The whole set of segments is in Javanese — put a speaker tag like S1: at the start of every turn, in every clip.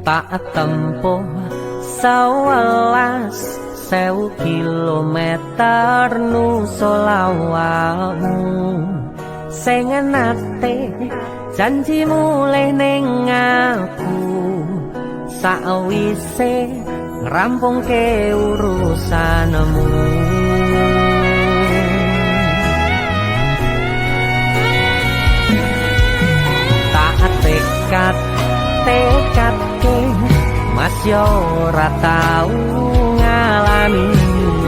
S1: tak tempuh 11.000 kilometer nusolawamu sing nate janji mulih ning aku sakwise ngrampungke urusanmu. Tak tekadke Mas yo ora tau ngalami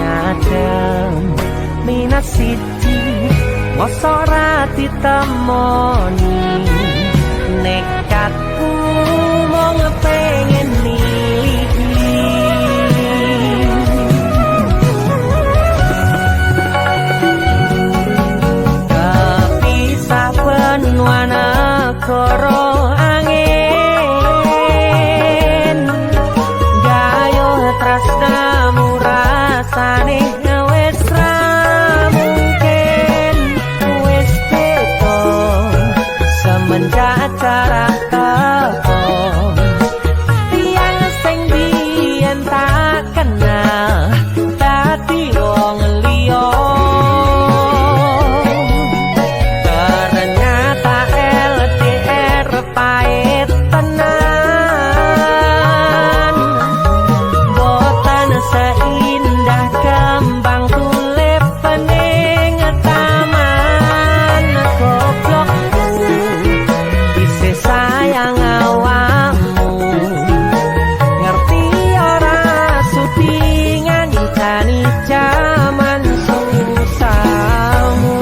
S1: adem minat siji mosok ora ditemoni nekatku mung pengen miliki kepisah benua negara tresnamu rasane wis ra mungkin wis beda semenjak jarak teko tiyang sing biyen tak kenal dadi wong liya ternyata LDR pahit tenan seindah kembang tulip pening taman goblokku isih sayang awakmu ngerti ora sudi ngancani jaman susahmu.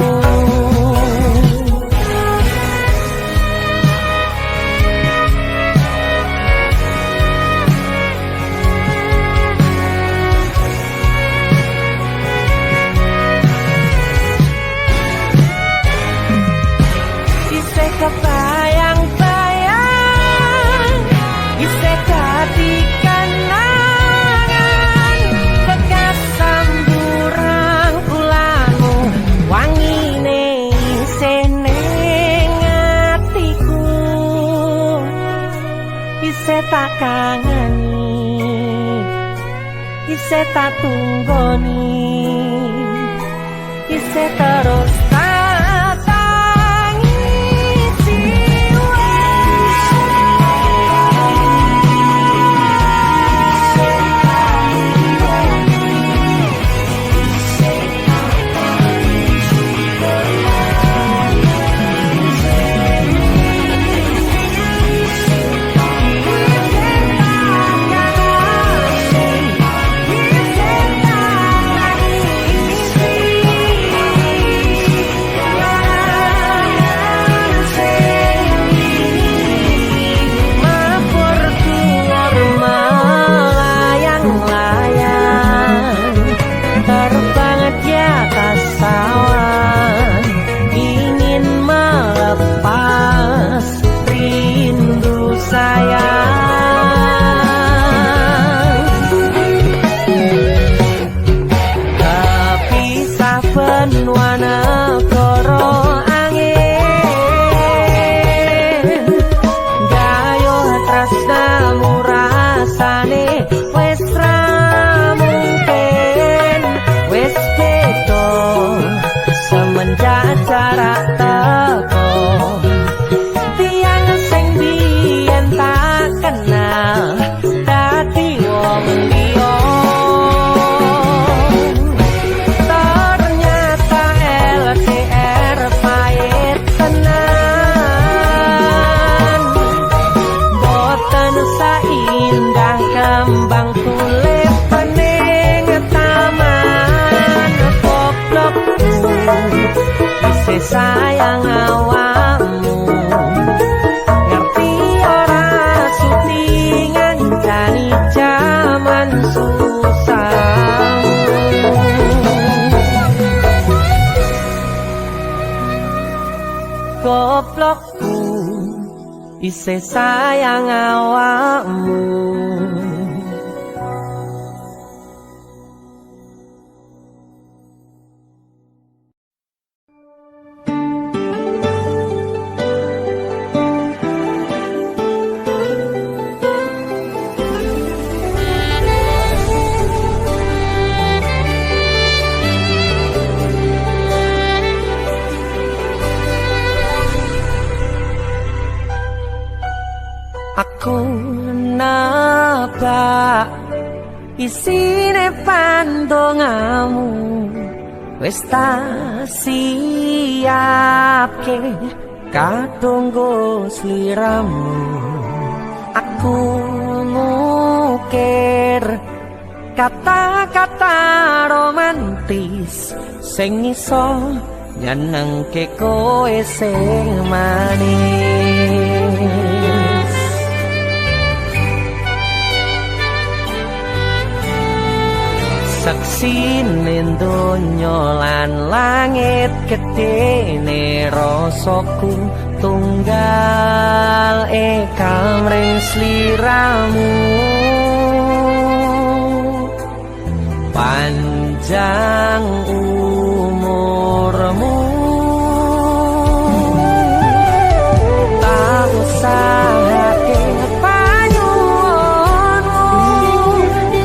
S1: Kebayang-bayang isih dadi kenangan bekas samburan bulanmu wangine isih ning atiku isih tak kangeni isih tak tunggoni isih terus jarak teko tiyang sing biyen tak kenal dadi wong liya ternyata LDR pahit tenan boten saindah kembang tulip pening taman goblokku isih sayang awakmu ngerti ora sudi ngancani jaman susahmu goblokku isih sayang awakmu. Aku nebak isine pandongamu wis tak siapke kadunggo sliramu. Aku ngukir kata-kata romantis sing iso nyenengke kowe sing manis. Saksine donya lan langit gedene rasaku tunggal kamring sliramu. Panjang umurmu tak usahake panyuwunmu,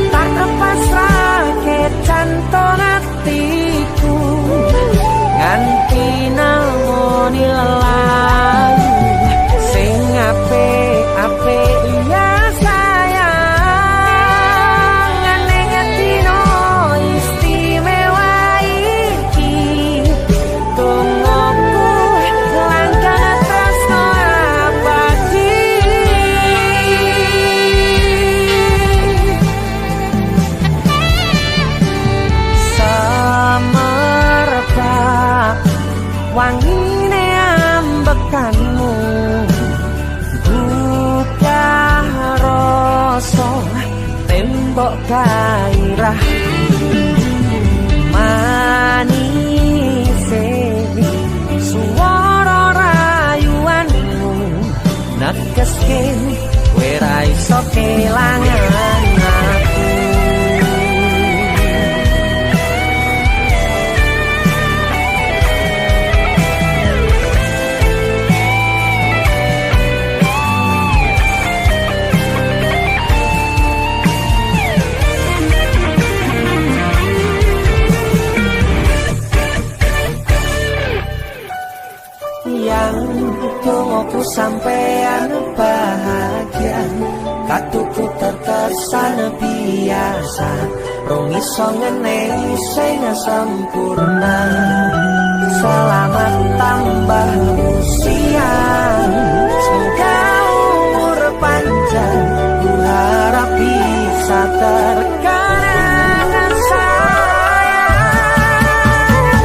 S1: tak pasrahke jantung hatiku nganti namoni lelayu sing apik-apik ya sayang. Neng dino istimewa iki tungguku langkah tresno abadi. Semerbak wangine ambekanmu buka rasa tembok gairah manise suara rayuanmu negeske kowe ra iso kelangan aku. Yang tunggu sampean bahagia, katuku terkesan biasa, rong iso ngeneni sing sempurna. Selamat tambah usia, semoga umur panjang, ku harap bisa terkenang sayang.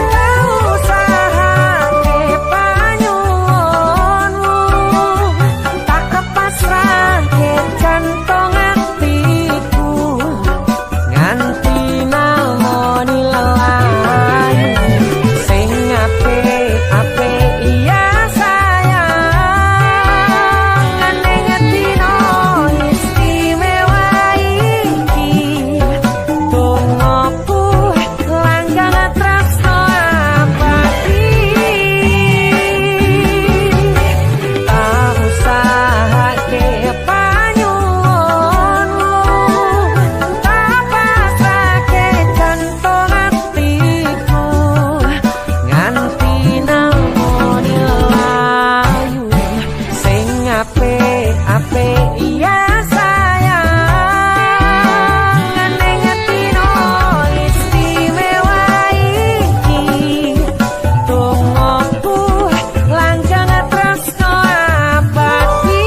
S1: Kau usahake panyuwunmu, tak pasrahke jantung hatiku nganti namoni lelayu sing apik-apik iya sayang. Neng dino istimewa iki tungguku langkah tresno abadi. Tak usahake panyuwunmu, tak pasrahke jantung hatiku nganti namoni lelayu sing apik-apik iya sayang. Neng dino istimewa iki tungguku langkah tresno abadi.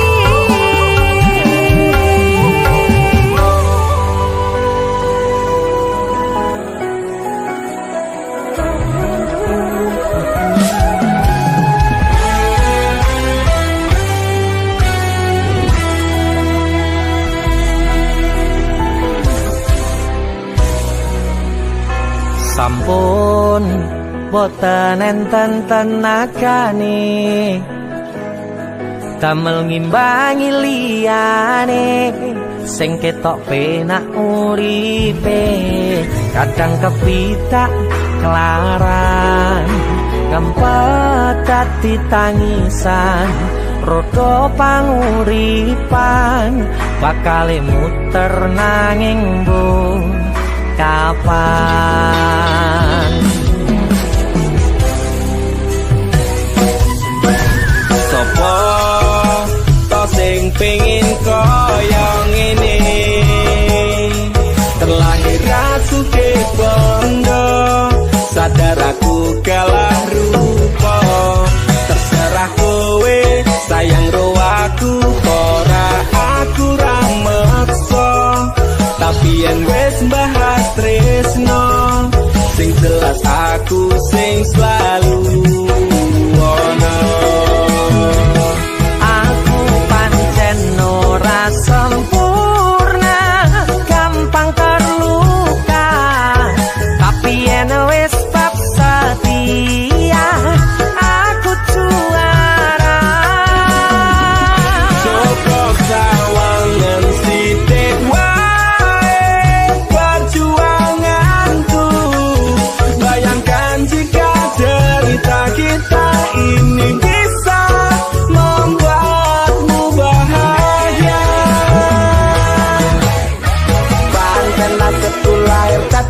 S1: Sampun boten enten tenagane damel ngimbangi liyane sing ketok penak uripe. Kadang kepitak kelaran kempet dadi tangisan, rodo panguripan bakale muter nanging mbung kapan.
S2: Sopo to sing pengin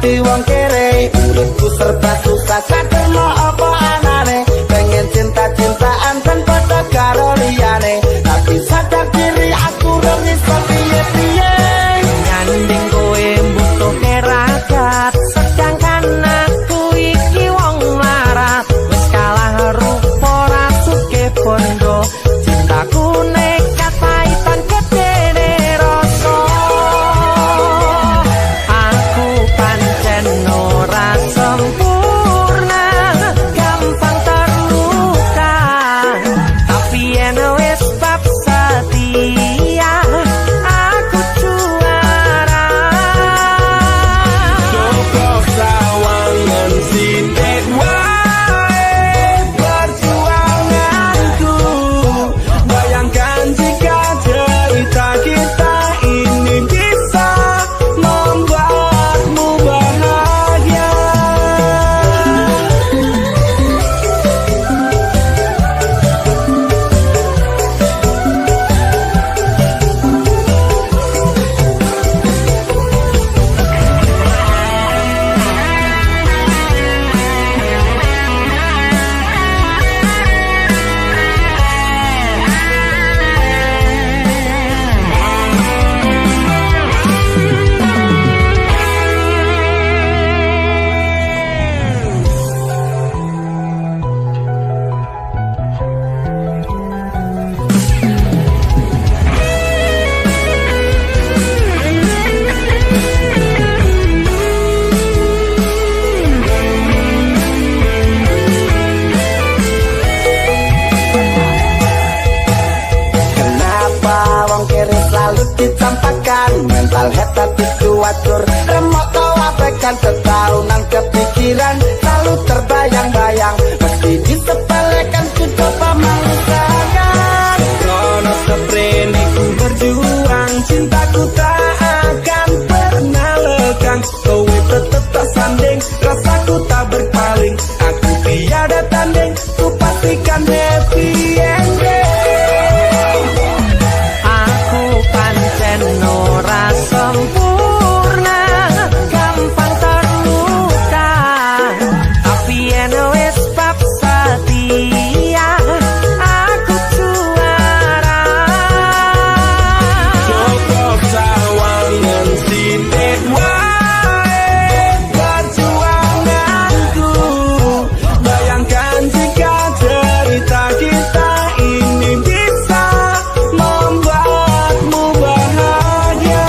S2: dadi wong kere. Uripku serba susah sadono apa anane. Pengen cinta-cintaan tanpa karo liyane. Tapi sadar diri aku rong iso piye-piye.
S1: Nyanding kowe butuh keragat, sedangkan aku iki wong larat. Wis kalah rupa rasuke bondo, cintaku nekat paitan kedene rasa. Aku pancen ora sempurna, gampang terluka. Tapi yen wis bab setia, aku juara.
S2: Joko sawangan sithik wae perjuanganku. Bayangkan jika cerita kita ini bisa membuatmu bahagia. Kenapa wong kere selalu dicampakkan? Mental head tapi kuatur, remok kau abaikan. Setahunan kepikiran selalu terbayang-bayang. Meski disepelekan ku coba mengusahakan. Krono seprene ku berjuang, cintaku tak akan pernah lekang. Kowe tetep tak sanding, rasaku tak berpaling. Aku tiada tanding, ku pastikan happy ending.
S1: Aku pancen ora sempurna, gampang terluka. Tapi yen wis bab setia, aku juara.
S2: Joko sawangan sithik wae perjuanganku. Bayangkan jika cerita kita ini bisa membuatmu bahagia.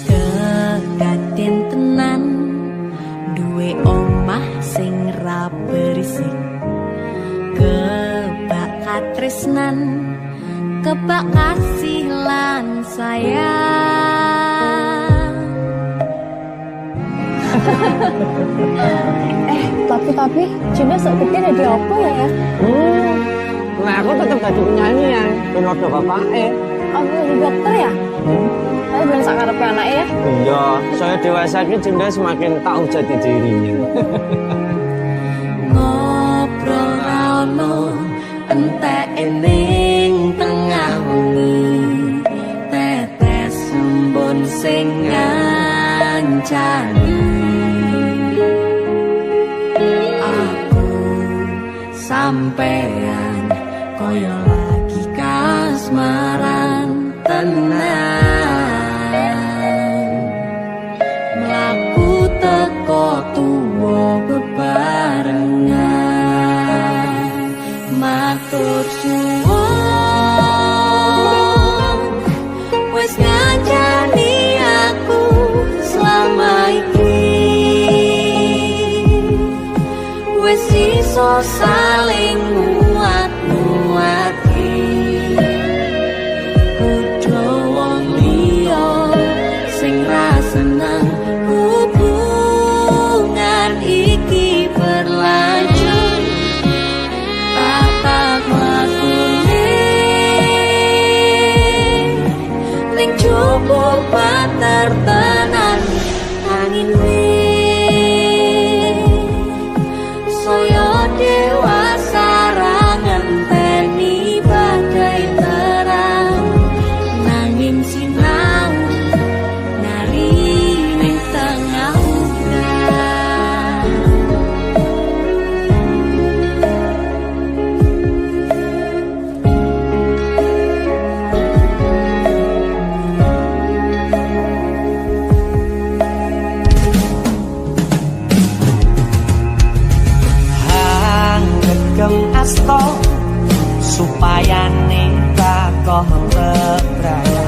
S3: Kedaden tenan duwe omah sing ra berisik. Kebak katresnan, kebak kasih lan sayang.
S4: Tapi Cinta seperti ada apa ya?
S5: Nah aku tetap jadi penyanyi ya, ben waktu bapaknya.
S4: Aku jadi dokter ya? Tapi belum sakarep anaknya ya?
S5: Iya, saya dewasa ini Cinta semakin tahu jati dirinya.
S3: Ngobrol rano entek ening tengah wengi, tetes embun sing ngancani. Aku sampean koyo lagi kasmaran tenan. Mlaku teko tuwa bebarengan, matur suwun wis ngancani aku selama iki. Wis iso saling nguat-nguati. Kudu wong liya sing ra seneng hubungan iki berlanjut. Tatap lakune ning coba bater tenan angin saya dewasa ngenteni badai terang nanging sinau nari ning tengah udan
S1: asto supaya nikakoh bebraya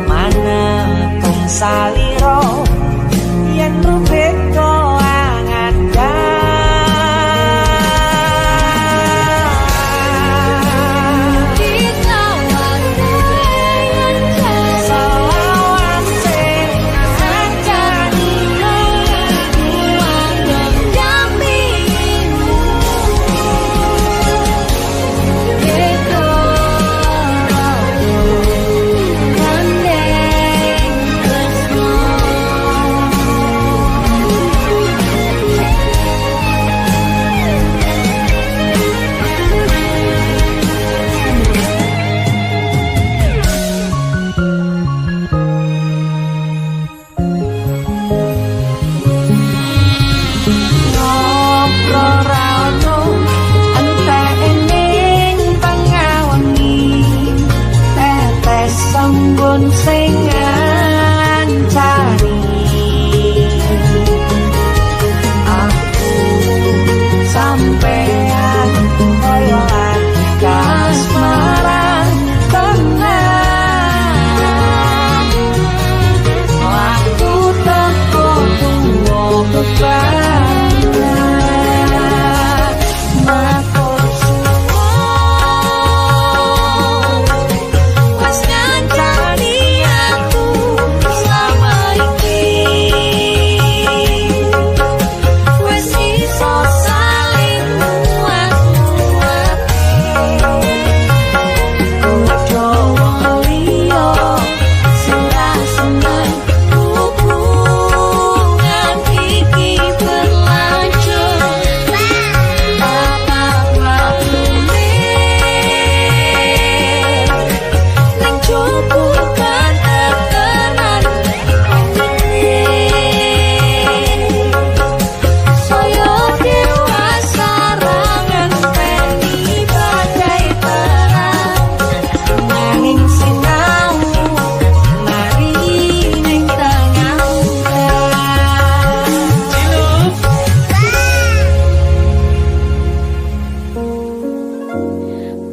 S1: manentung saliro yen rubeko anganda sing ngancani aku sampean kaya kasmaran tenang waktu teko tunggu beban matur suwun wis ngancani aku selama iki wis iso saling muat-muat ojo liya sing ra seneng hubungan iki berlanjut apa waktunya ning jupuk kan terkenan saya dewasa ngenteni badai terang nanging sinau mari ning tengah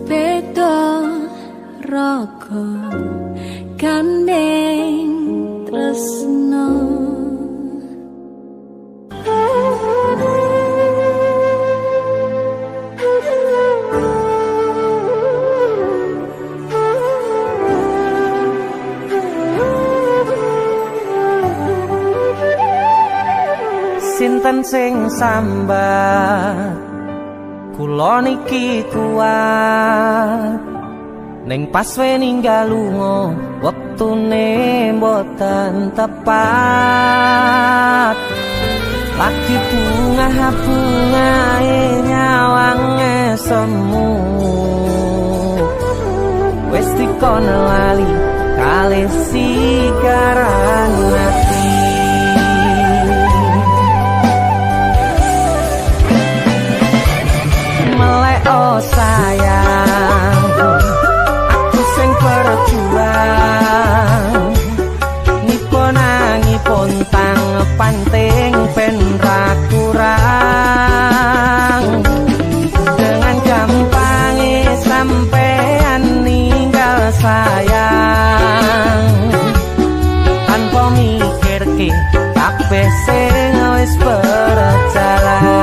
S1: beda raga gandeng tresno sinten sing sambat kula niki kuat ning pas we ninggal lunga wektune mboten tepat lagi bunga-bungae nyawange semu wis dikono lali kalih sikaran ati melek oh sayang aku sing berjuang nipun angipun tang panting ben ra kurang dengan gampang sampean ninggal sayang tanpa mikirke kabeh sing wis berjalan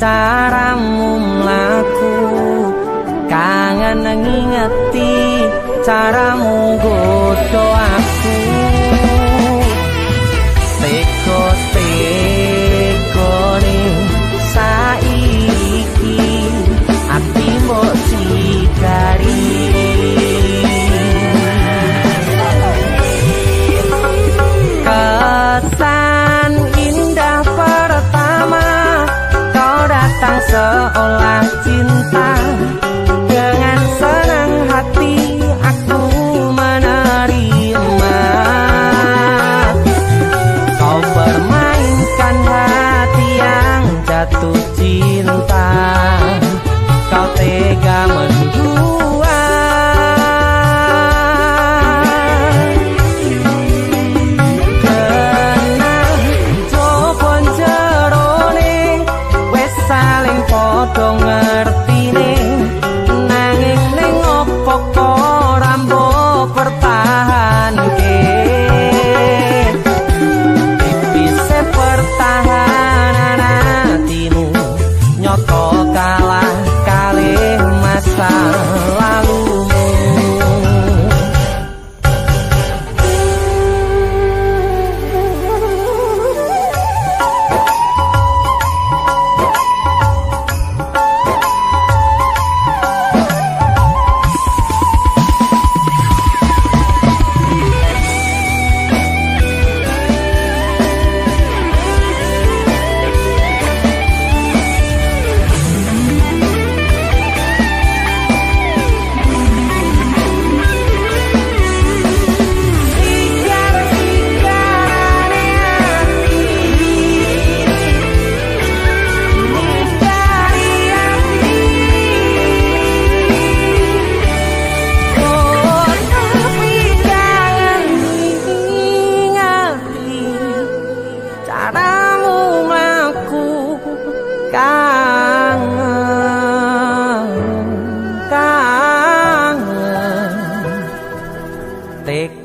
S1: caramu mlaku kangen ngingeti caramu godho aku teko-tekone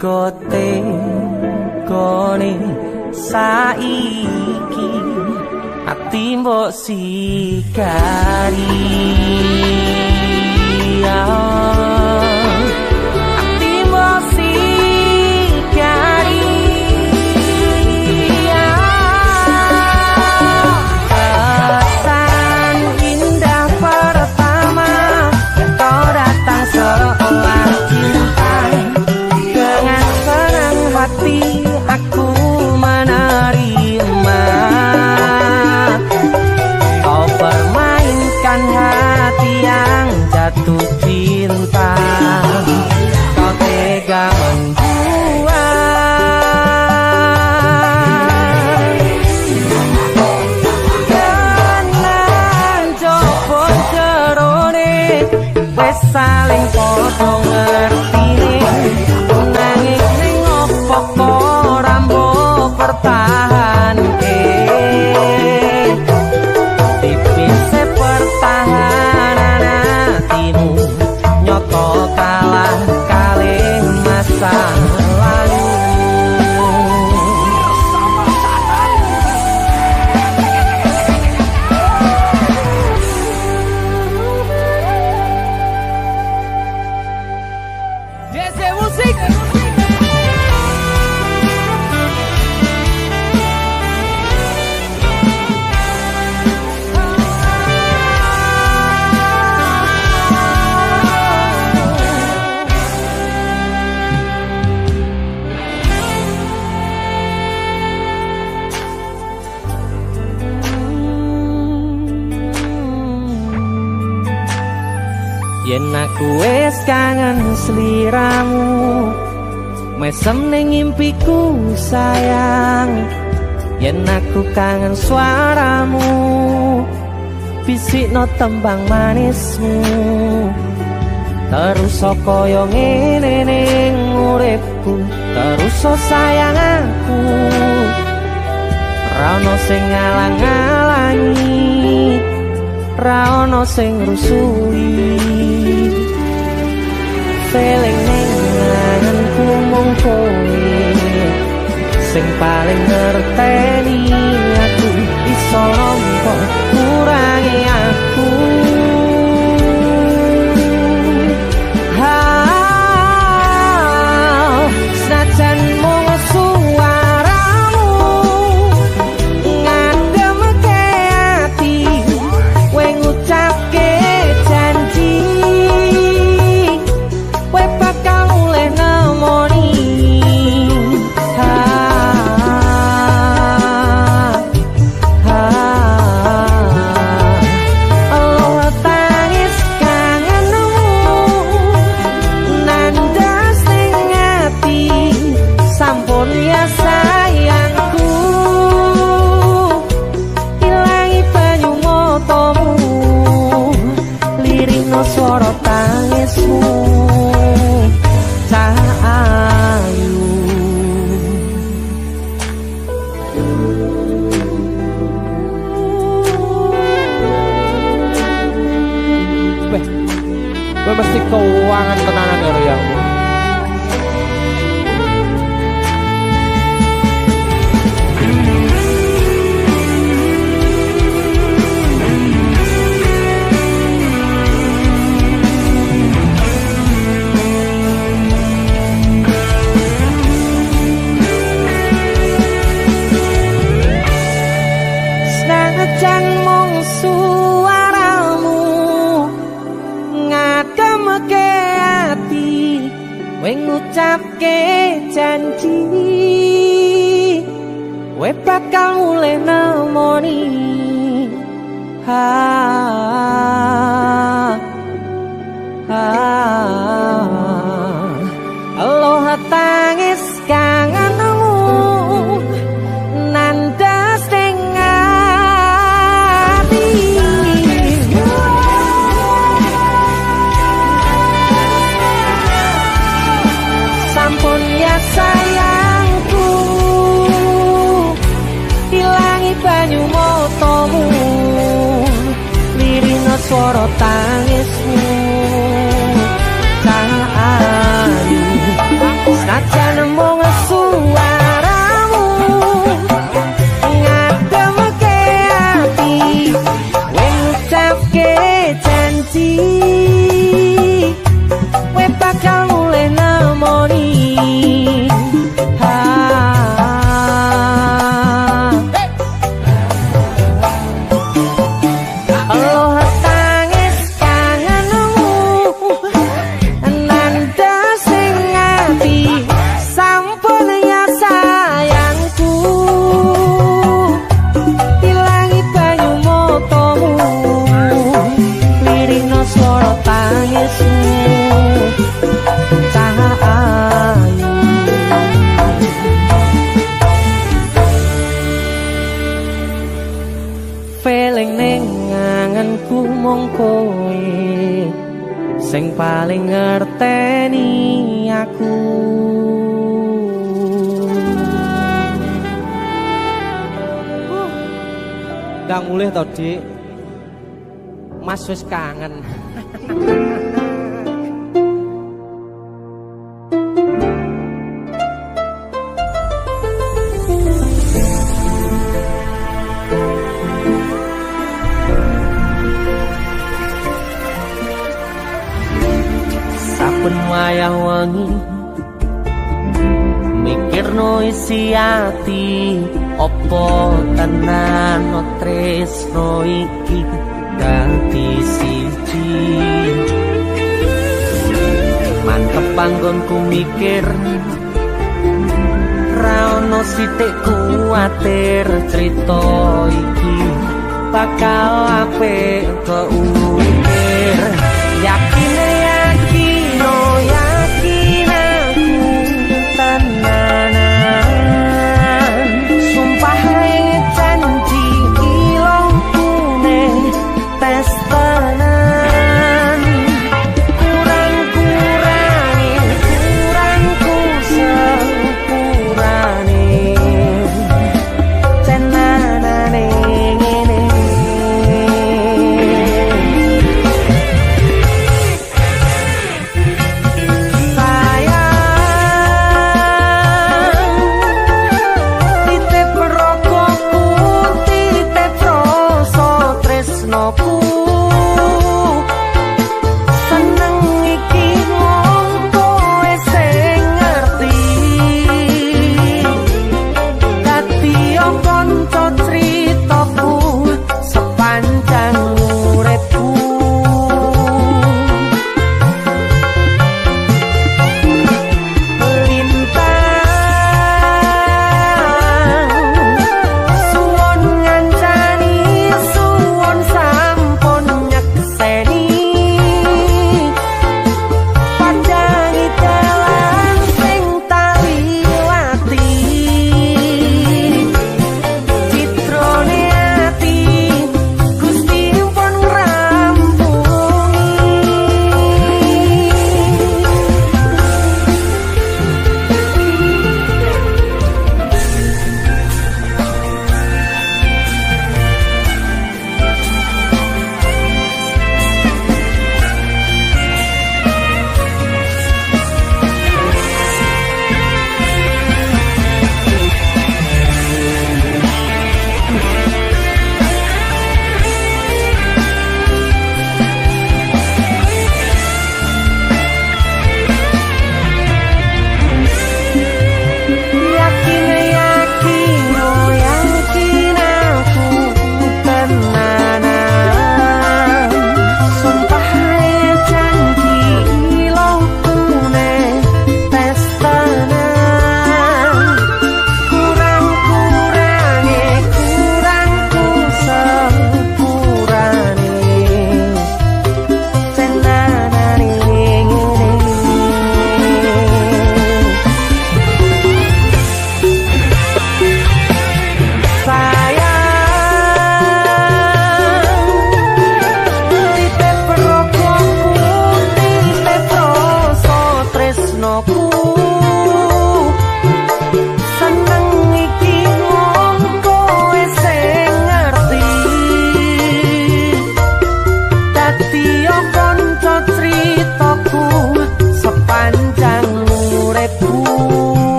S1: Gote gone saiki ati mbok sikari ati mbok sikari kesan indah pertama kau datang seolah cinta dengan senang hati aku menerima kau permainkan hati yang jatuh cinta kau tega menjual dengan jopon jerone wes saling podo ngertine nanging ning opo ora mbok pertahanke tipis pertahanan hatimu nyoto kalah kalih masa lalu JC Musik. Yen aku wis kangen sliramu mesem ning impiku sayang yen aku kangen suaramu bisikno tembang manismu terus kaya ngene ning uripku terus sayang aku ra ono sing ngalang-alangi ra ono sing rusui feeling ning ngangenku mung kowe sing paling ngerteni aku iso nampa kurangi aku senajan mung suaramu ngademke ati kowe ngucapke janji kowe bakal mulih nemoni Allah tangis kangenmu nandas ning ati sampun ya sayangku ilangi banyu matamu lirikno swara tangismu Cahayu
S5: Gue mesti keuangan tenanan ya Riamu.
S1: senajan mung suaramu ngademke ati kowe ngucapke janji kowe bakal mulih nemoni Allah tangis kangenmu nandas ning ati sampun ya sayangku ilangi banyu matamu lirina swara tangismu Cahayu senajan sing paling ngerteni aku. Gak mulih to, Dik. Mas wis kangen. Saben wayah wengi mikirno isi ati, opo tenan tresno iki dadi siji. Mantep panggonku mikir, ra ono sithik kuwatir, crita iki bakal apik keukir. Yakin yakin oh yakin aku tenanan, sumpah janji ilong kune tes tenan. Kurang-kurangi kurangku sepurane tenanane ngene.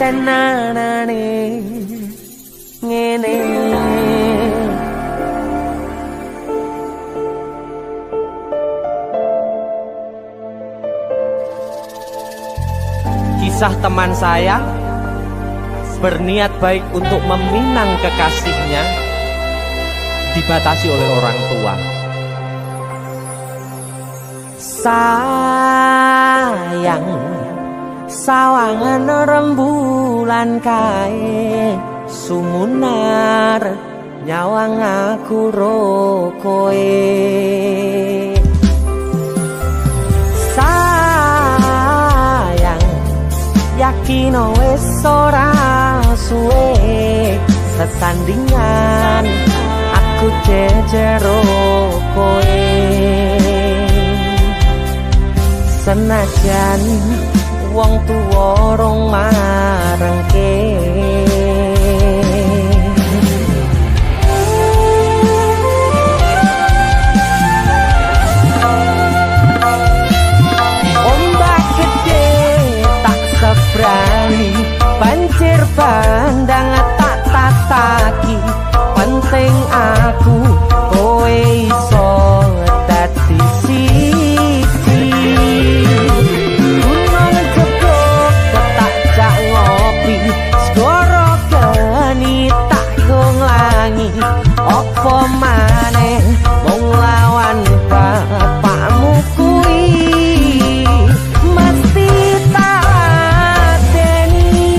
S1: tenanane ngene. kisah teman saya berniat baik untuk meminang kekasihnya dibatasi oleh orang tua. Sayang, sawangan rembulan kae sumunar nyawang aku rokoe. Sayang, yakin wis ora suwe sesandingan aku jejero koe. Senajan wong tuwa rong marengke, ombak gede tak sebrani, banjir bandang tak tataki. Penting aku kowe iso dadi siji. Gunung jebok tak jak ngopi, segara geni tak gonglangi. Apa maneh mung lawan bapakmu kuwi mesti tak deni.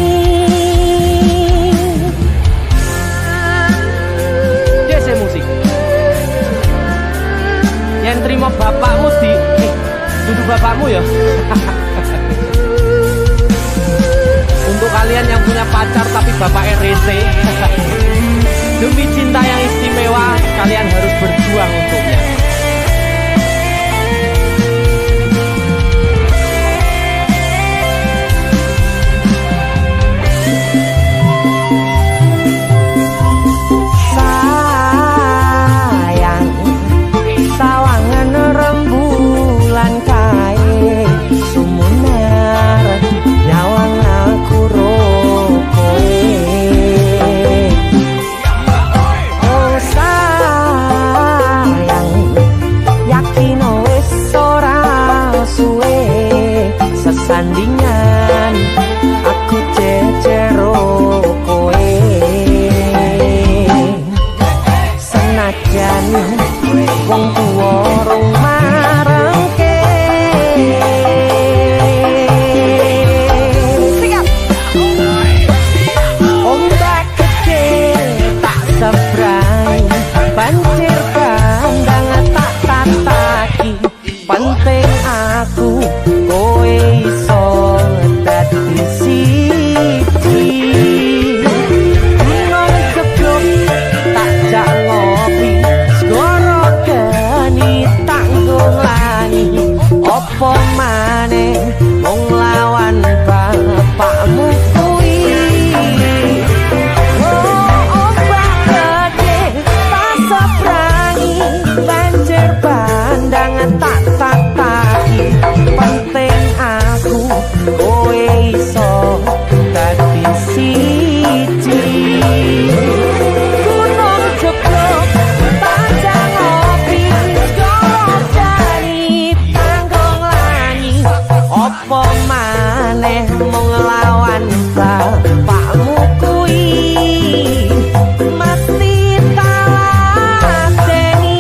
S1: Dese musik yang terima bapakmu di duduk bapakmu ya. Untuk kalian yang punya pacar tapi bapaknya rese, demi cinta yang istimewa kalian harus berjuang untuknya. Sayang, sawangan rembulan kae sumunar nyawang aku rokoe. Oh sayang, yakin wis ora suwe sesandingan aku jejero koe. Senajan wong tuwa rong marengke, ombak gede tak sebrang, banjir bandang tak tataki. Penting aku kowe iso dadi siji. Gunung jeblok tak jak ngopi, segara geni tak nglangi. Apa maneh mung lawan bapakmu kuwi. Oh ombak gede tak sebrangi, banjir bandang tak tataki. Penting aku kowe iso dadi siji. Gunung jeblok tak jak ngopi, segara geni tanggung langi. Apa maneh mung lawan bapakmu kuwi mesti tak deni.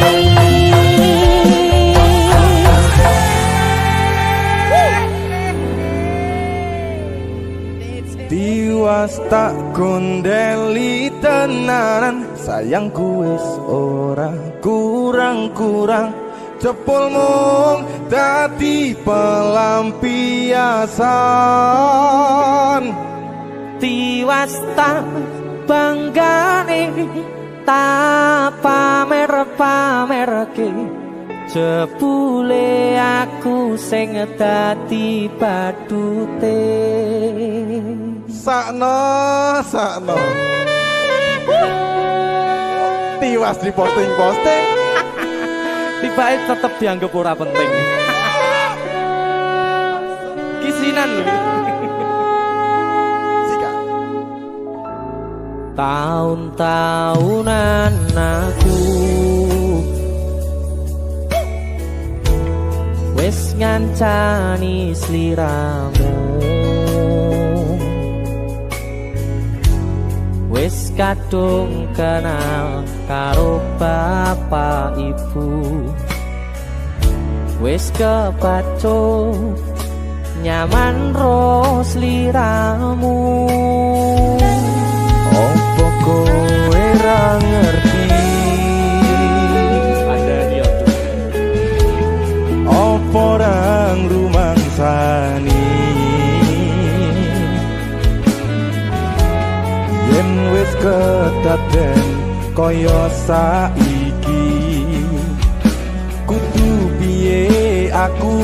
S6: Tiwas tak gondeli tenanan, sayangku wis ora kurang-kurang. Jepul mung dadi pelampiasan.
S1: Tiwas tak banggane tak pamer-pamerke, jebule aku sing dadi badute.
S6: Sakno tiwas di posting-posting,
S1: Tibake tetep dianggap ora penting. Kisinan lho. Tahun-tahunan aku wis ngancani sliramu, wis kadung kenal karo bapak ibu, wis kepacut nyaman ro sliramu.
S6: Opo kowe ra ngerti,
S1: ada dia tuh.
S6: opo rang rumangsani, yen wis kedaden kaya saiki, kudu piye aku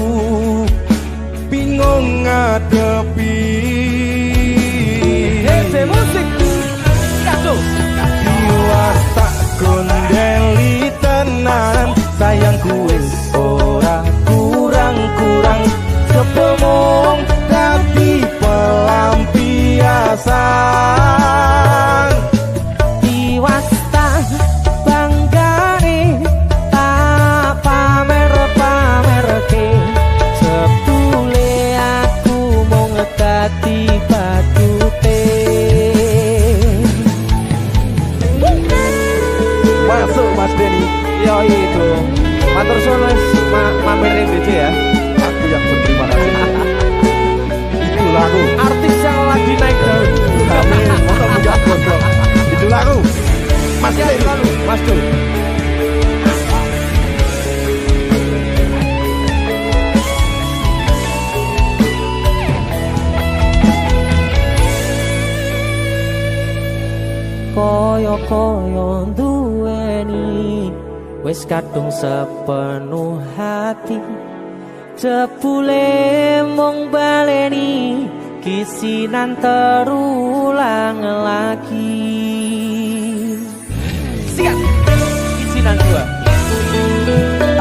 S6: bingung ngadepi.
S1: Hei, musik kado.
S6: Jiwas tak gondeli tenan, sayangku wis ora kurang-kurang, kepemong dadi pelampiasan.
S1: Diwasta banggane tak pamer-pamerke, jebule aku mung dadi batute.
S6: Masuk Mas Denny,
S1: Yo itu matur suwun wis mamerin DC ya.
S6: aku yang berterima kasih. Itu lagu,
S1: Artis yang lagi naik daun.
S6: amin, motor punya gondrong. Itu lagu, Mas
S1: Ya,
S6: Denny.
S1: lalu Mas Dul. Koyo-koyo duweni wis kadung sepenuh hati, jebule mung baleni kisinan terulang lagi. Sikat kisinan dua.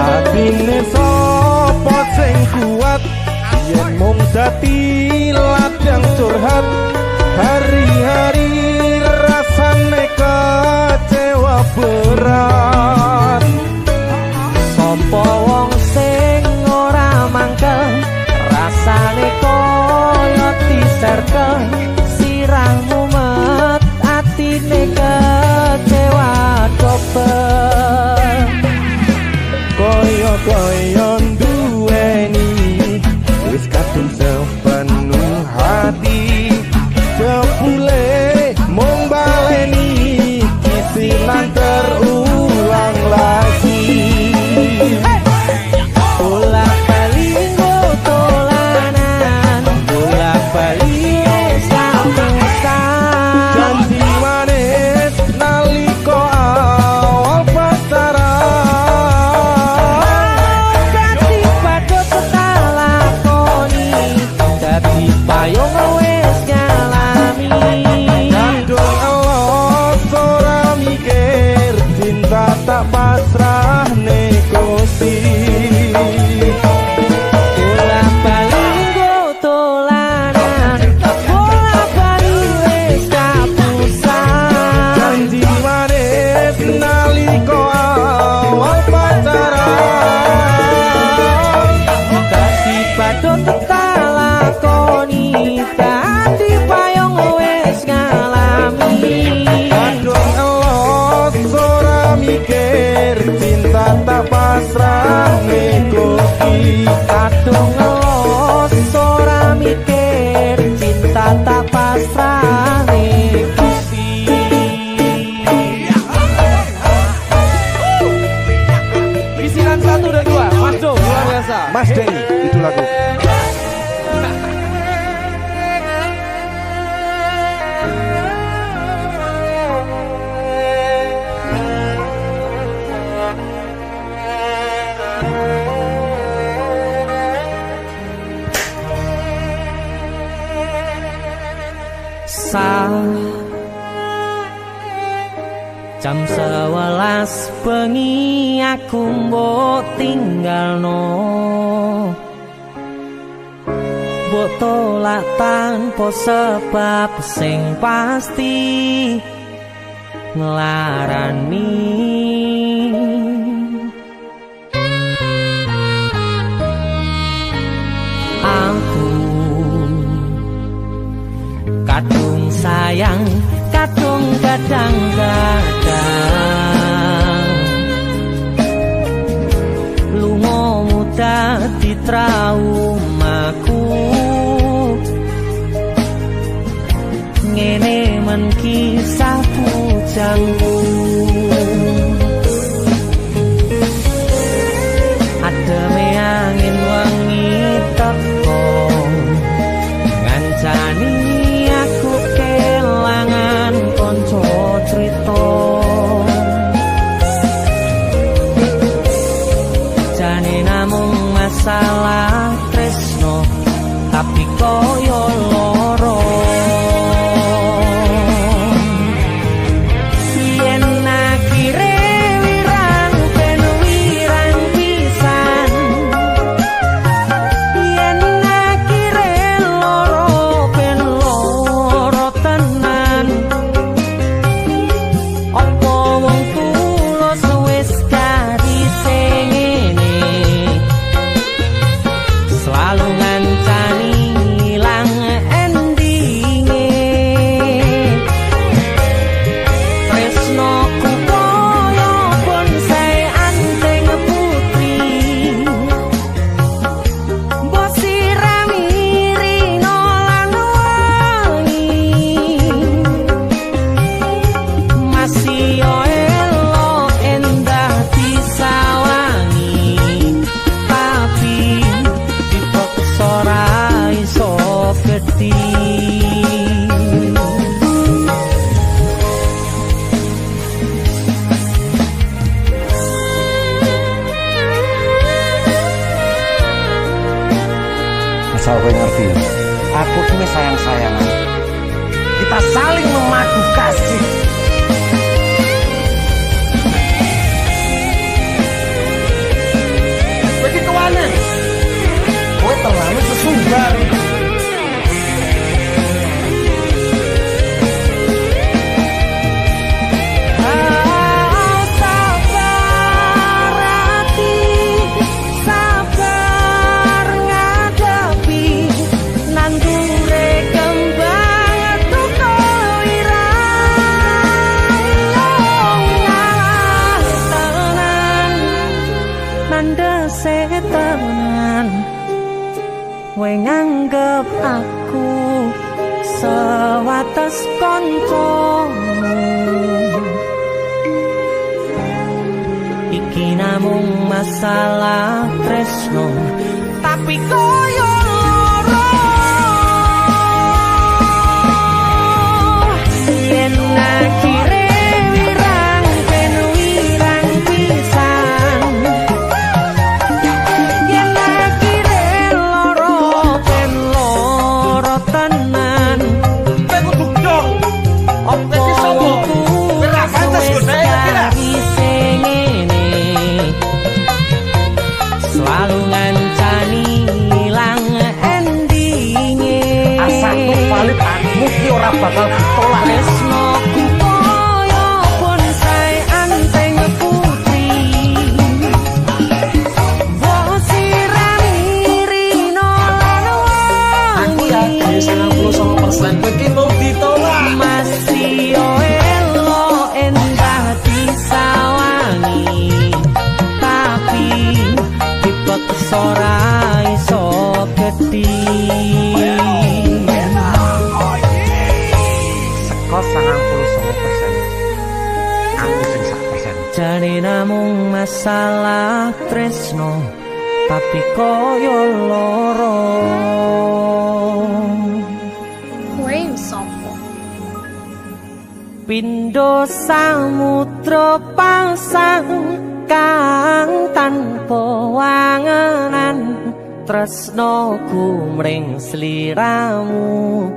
S6: Atine sapa sing kuat, yen mung dadi ladang curhat, hari-hari rasane kecewa berat.
S1: Sopo wong sing ora mangkel, rasane koyo diserkel, sirah mumet atine kecewa dobel.
S6: Koyo-koyo duweni wis kadung sepenuh hati, jebule mung baleni kisinan terulang lagi.
S1: Bolak-balik tolanan, bolak-balik sambutan.
S6: Janji manis naliko awal pacaran,
S1: Ganti padha tak lakoni, dadi payung wis ngalami.
S6: kadung elok ora mikir, cinta tak pasrah negosi.
S1: Bolak-balik tolanan, bolak-balik wis kapusan.
S6: Janji manis naliko awal pacaran,
S1: Dadi padha tak lakoni, dadi payung wis ngalami.
S6: kadung elok ora mikir, cinta tak pasrah negosi.
S1: Kadung ngelos ora mikir, cinta tak pasrah Gusti. Isinan 1 dan 2, Mas Do, luar biasa.
S6: Mas Denny, itu lagu.
S1: Jam 11 bengi aku mbok tinggalno, mbok tolak tanpa sebab sing pasti nglarani. Aku kadung sayang kadung kadang-kadang lungamu dadi traumaku ngene men kisah bujangku ademe angin wangi teko ngancani aku kelangan konco crita jane namung masalah tresno tapi koyo loro yen akhire wirang ben wirang pisan yen akhire loro ben loro tenan opo wong tulus wis karise ngene selalu ngancani ilang endinge tresnoku koyo bonsai anteng putri mbok sirami rino lan wangi masih yo elo endah disawangi tapi dipaksa ora iso gedhi
S6: Asal kowe ngerti ya, aku ini sayang-sayangan. Kita saling memadu kasih. Begitu mana? Kowe terlalu sesumbar.
S1: Sabar hati, sabar ngadepi nandure kembang tuko irang tenan mandese tenan we nganggep aku sewates koncomu iki namung masalah tresno tapi koyo loro yen akhire wirang ben wirang pisan yen akhire loro ben loro tenan
S6: Kowe kudu dong.
S1: opo
S6: Ora pantes kok saya kira.
S1: selalu ngancani ilang endinge
S6: Asal valid aku ki ora bakal ditolak.
S1: tresnoku koyo bonsai anteng putri mbok sirami rino lan
S6: Aku
S1: wangi
S6: yakin 99% kowe ki mau ditolak.
S1: masih yo elo endah disawangi tapi dipaksa ora iso gedhi
S6: Seko 99%. Aku sing 1%.
S1: jane namung masalah tresno tapi koyo loro
S4: Kowe sopo?
S1: Pindho samudra pasang kang tanpa wangenan tresnoku mring sliramu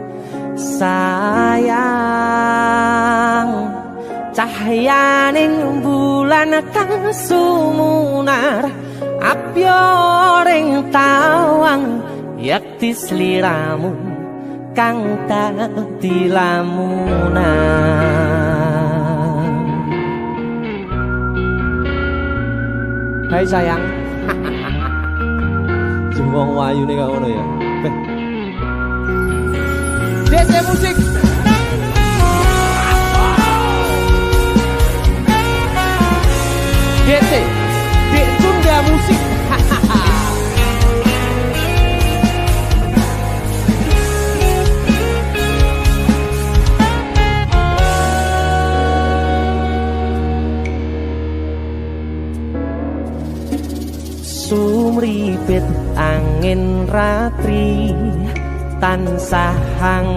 S1: sayang cahyaning bulan kang sumunar apyoring tawang yakti sliramu kang dadi lamunan. Hai sayang. Jembong wayu nih ngono ya. DC musik. DC Dek Sunda Musik. Sumripit angin ratri tansah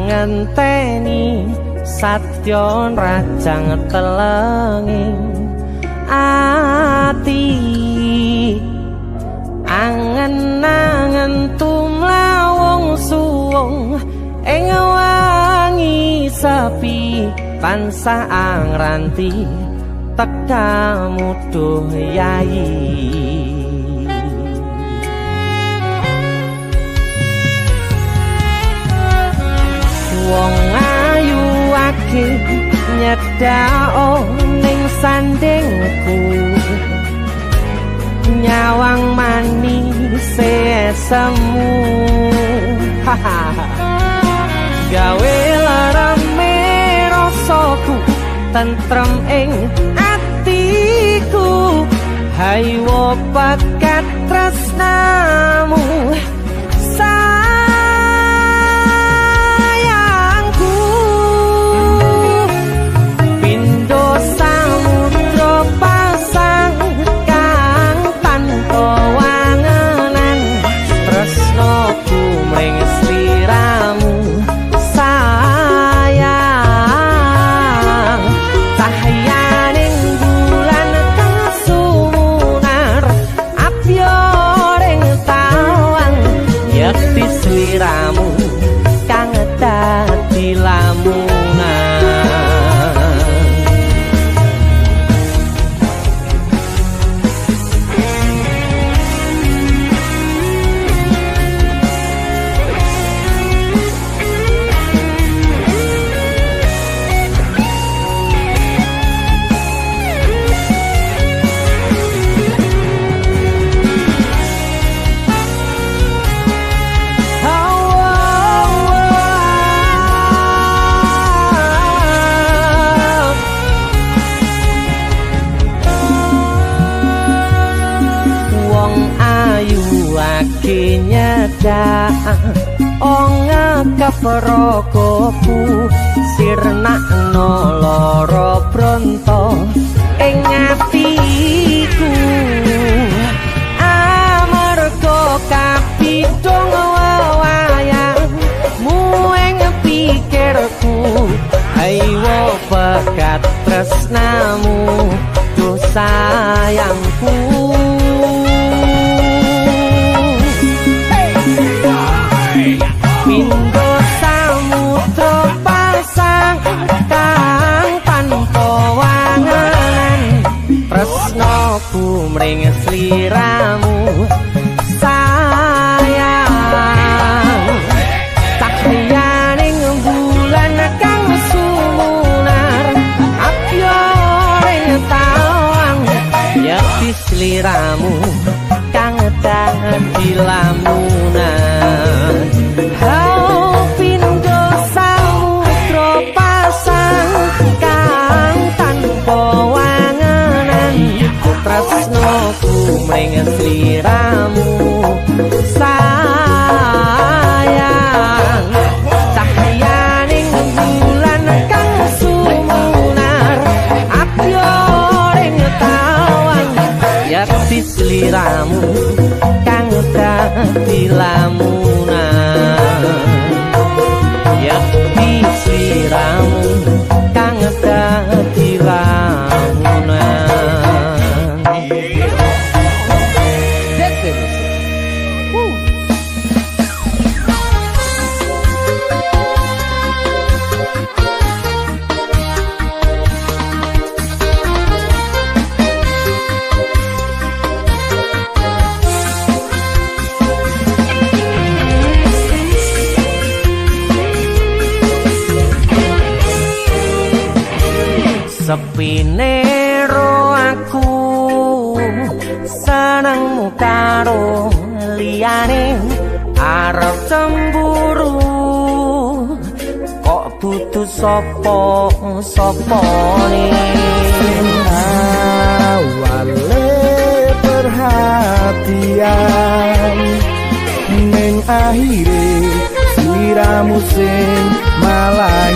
S1: ngenteni satya rajang telenging ati angen-angen tumlawung suwung ing wangi sepi tansah angranti tekamu duh yayi. Wong ayu ake nyedhao ning sandingku nyawang manis semu gawe larame rasaku tentrem ing atiku haywo pakat tresnamu Prokoku sirnakno lara bronto ing atiku amarga kapidhong wayangmu ing pikirku haywo pekat tresnamu duh sayangku. Pindho samudra pasang kang tanpa wanganan tresnaku mring sliramu sayang cahyaning bulan kang sumunar apyoring tawang yakti sliramu kang dadi lamunan. Hau pindho samudra pasang kang tanpa wanganan tresnaku mring sliramu sayang cahyaning bulan kang sumunar apyoring tawang yakti sliramu kang dadi lamunan yakti sliramu kang dadi lamunan. Sepine ro aku senengmu karo liyane arep cemburu kok butuh sapa-sapane awale
S2: akhire sliramu sing malah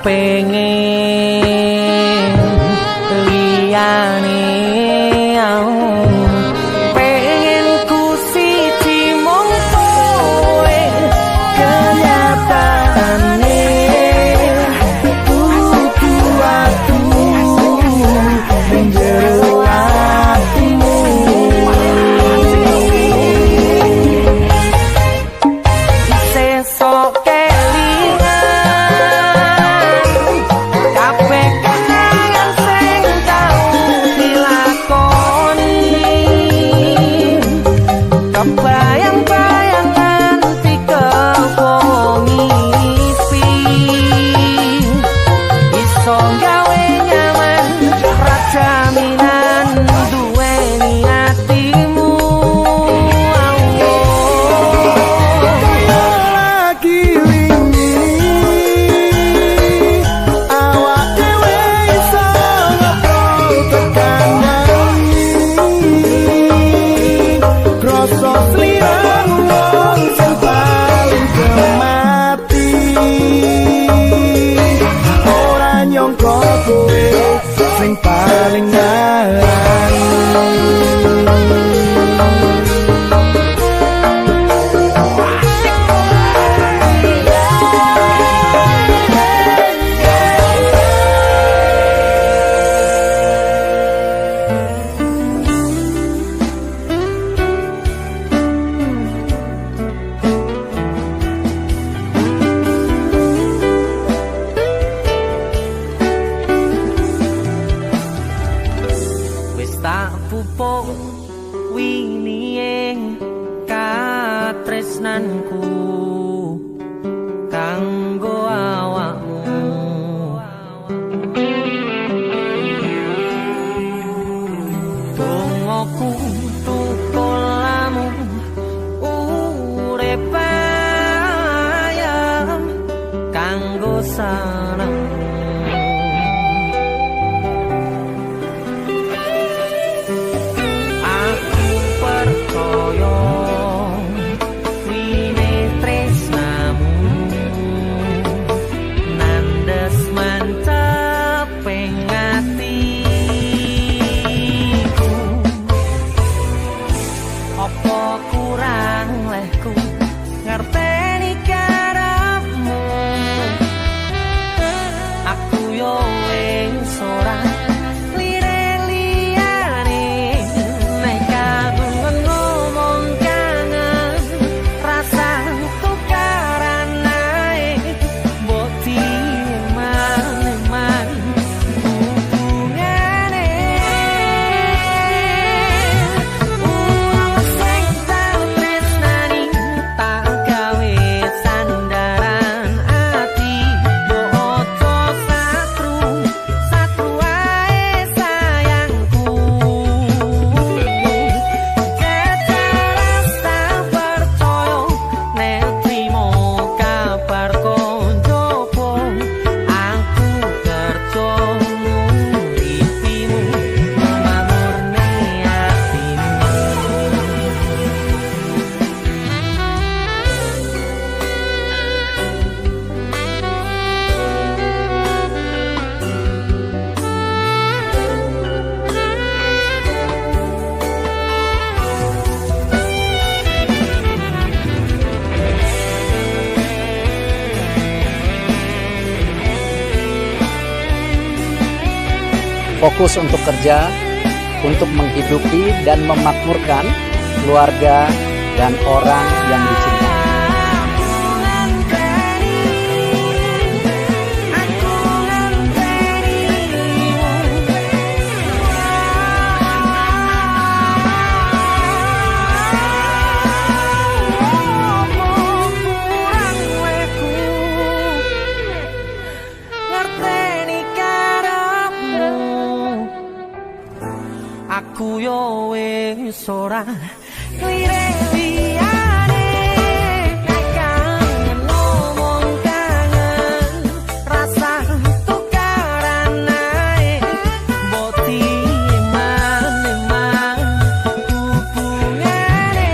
S1: pengen liyane pengen ku siji mung kowe kenyataane kudu aku menjero atimu sesok bayang-bayang nanti kepongipi iso gawe nyaman rajaminan duweni hatimu lagi wingi awak dhewe iso ngobrol tekan kroso sing paling ngarang tak pupuk winiyeng katresnanku kanggo awakmu dongoku tukulamu urip ayam kanggo sarang
S7: fokus untuk kerja, untuk menghidupi dan memakmurkan keluarga dan orang yang dicintai.
S1: Aku yo wis ora klirik liyane, kangen ngomong kangen, rasa tukaran ae, boti eman hubungane.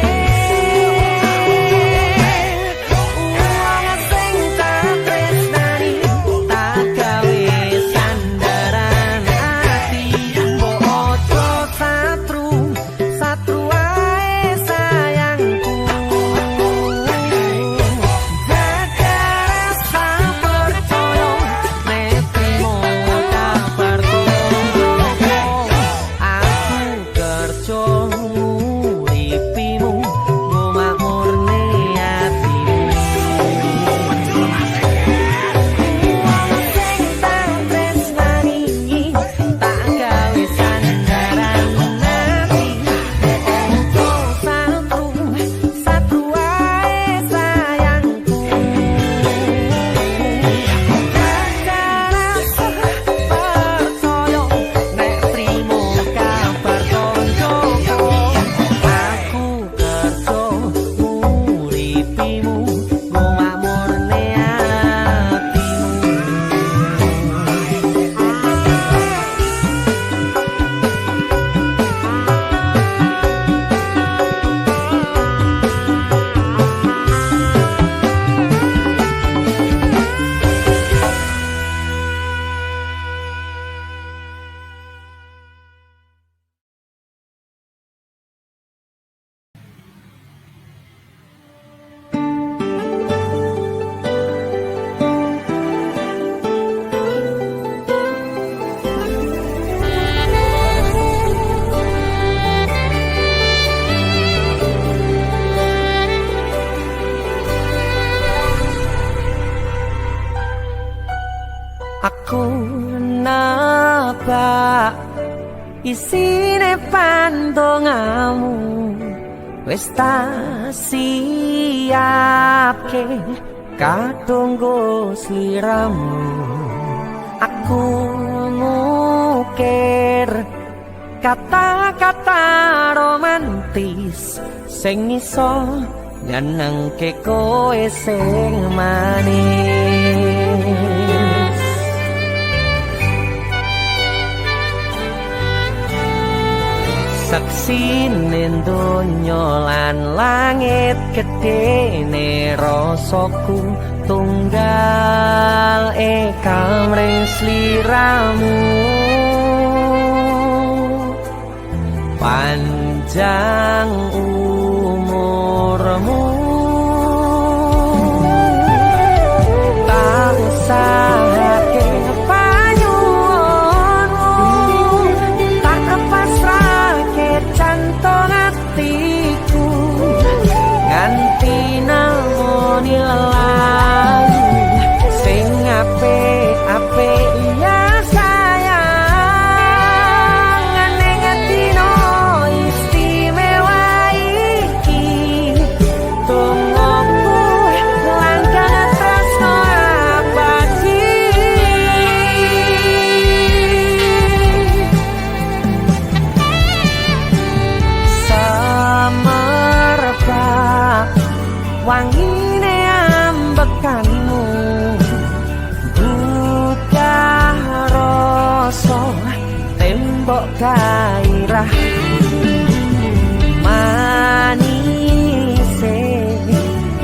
S1: Uang sing tak tresnani, tak gawe sandaran ati, mbok ojo satru ae sayangku. Jaga rasa percaya, nek trimo kabar turu. Aku kerja nguripimu, nggo makmurne atimu. Uang sing tak tresnani, tak gawe sandaran ati, ojo satru ae sayangku. Jaga rasa percaya, nek trimo kabar koncoku. Aku kerja nguripimu, nggo makmurne atimu. Aku nabak isine pandongamu, wis tak siapke kadunggo sliramu. Aku ngukir kata-kata romantis sing iso nyenengke kowe sing manis. Saksine donya lan langit gedene rasaku tunggal kamring sliramu. Panjang umurmu, tak usahake panyuwunmu, tak pasrahke jantung atiku, nganti namoni lelayu sing apik-apik ya sayang. Neng dino istimewa iki, tungguku langkah tresno abadi. Semerbak wangine ambekanmu, buka rasa tembok gairah, manise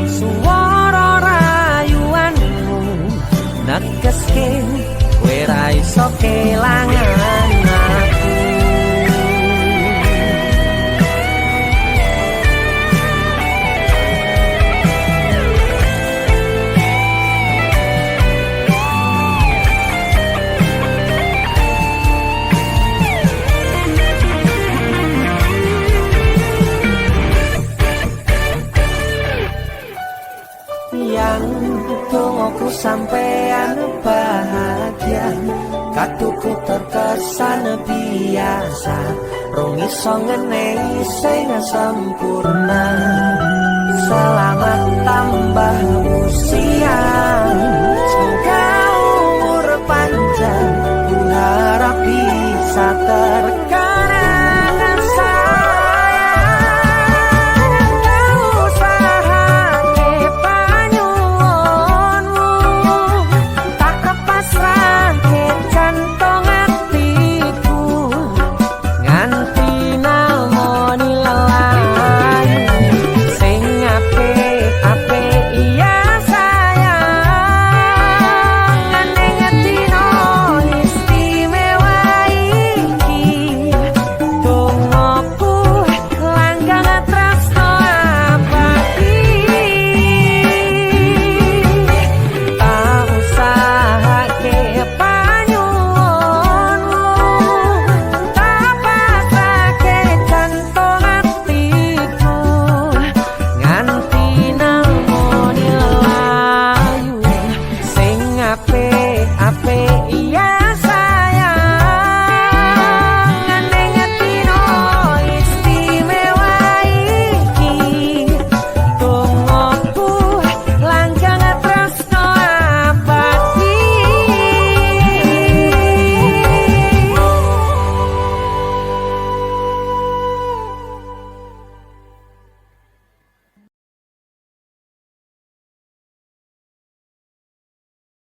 S1: suara rayuanmu negeske kowe ra iso kelangan aku.
S2: pengenku sampean bahagia, katuku terkesan biasa, rong iso ngenehi sing sempurna. Selamat tambah usia.